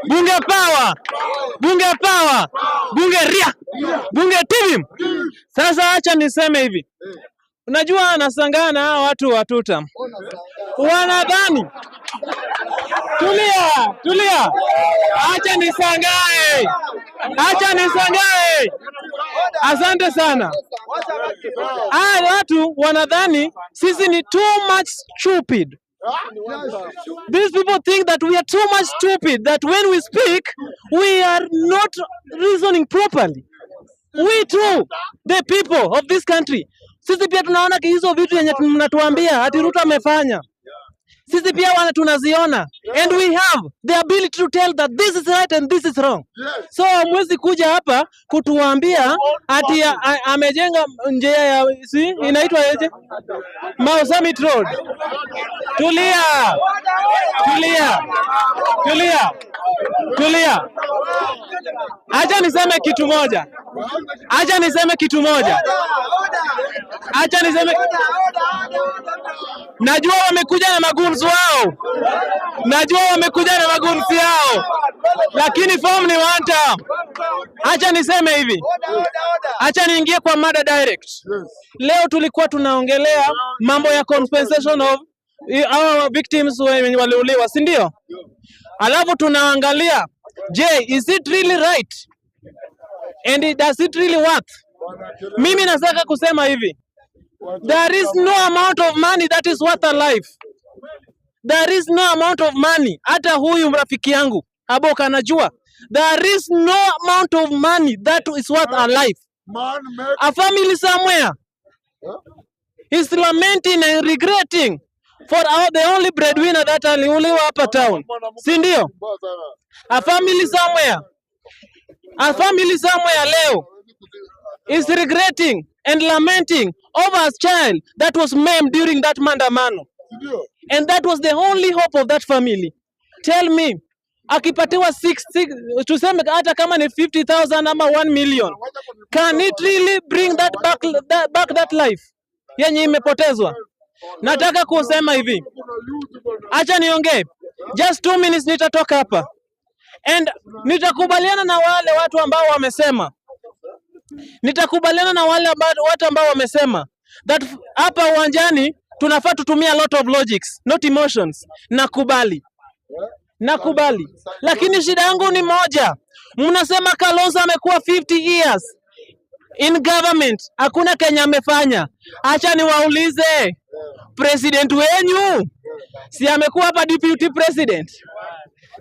bunge power, bunge power, bunge ria, bunge TV. Sasa acha niseme hivi, unajua anasangana hawa watu wa tutam wanadhani tulia, acha nisangae. Asante sana. Watu wanadhani sisi ni too much stupid. These people think that we are too much stupid, that when we speak, we are not reasoning properly. We too, the people of this country, sisi pia tunaona hizo vitu yenye mnatuambia ati Ruto amefanya. Sisi pia tunaziona, and we have the ability to tell that this is right and this is wrong. So mwezi kuja hapa kutuambia ati amejenga njia ya inaitwa aje? Mau Summit Road. Tulia. Acha niseme kitu moja. Najua wamekuja na magunzi wao. Yao. Lakini form ni one term. Acha niseme hivi. Acha niingie kwa mada direct. Leo tulikuwa tunaongelea mambo ya compensation of our victims wenye waliuliwa, si ndio? Alafu tunaangalia, je, is it really right? And does it really work? Mimi nataka kusema hivi. There is no amount of money that is worth a life. There is no amount of money. Hata huyu mrafiki yangu Aboka anajua. There is no amount of money that is worth a life. A family somewhere is lamenting and regretting for the only breadwinner that aliuliwa hapa town. Si ndio? A family somewhere leo is regretting and lamenting over a child that was maimed during that maandamano. And that was the only hope of that family. Tell me, akipatiwa 6 tuseme hata kama ni 50,000 ama 1 million, can it really bring that back that life yenye imepotezwa? Nataka kusema hivi, acha niongee just 2 minutes, nitatoka hapa and nitakubaliana na wale watu ambao wamesema that hapa uwanjani tunafaa tutumia a lot of logics, not emotions. Nakubali. Lakini shida yangu ni moja. Mnasema Kalonzo amekuwa 50 years in government, hakuna Kenya amefanya. Acha niwaulize, president wenyu si amekuwa hapa deputy president?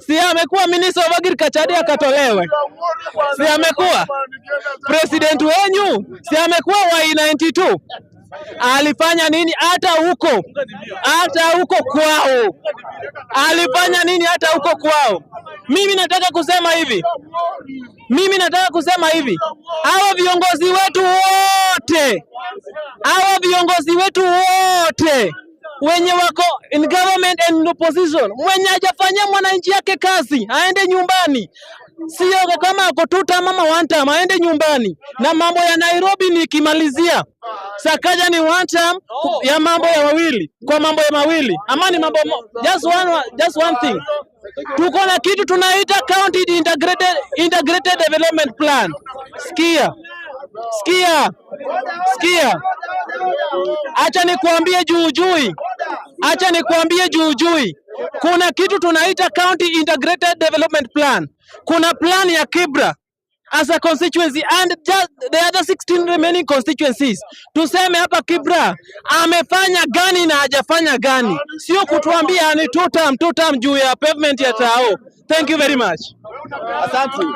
Si amekuwa minister of agriculture akatolewe? Si amekuwa president wenyu? Si amekuwa wa 92? Alifanya nini hata huko kwao? Alifanya nini hata huko kwao? Mimi nataka kusema hivi, hawa viongozi wetu wote wenye wako in government and in opposition, mwenye hajafanyia mwananchi yake kazi aende nyumbani. Sio kama ako tuta mama one time, aende nyumbani. Na mambo ya Nairobi nikimalizia, Sakaja ni one time ya mambo ya mawili. Amani mambo just one thing. Tuko na kitu tunaita county integrated development plan. Sikia. Acha nikuambie juujui. Kuna kitu tunaita county integrated development plan. Kuna plan ya Kibra as a constituency and just the other 16 remaining constituencies. Tuseme hapa Kibra amefanya gani na hajafanya gani. Sio kutuambia ni tutam juu ya pavement ya Tao. Thank you very much. Asante.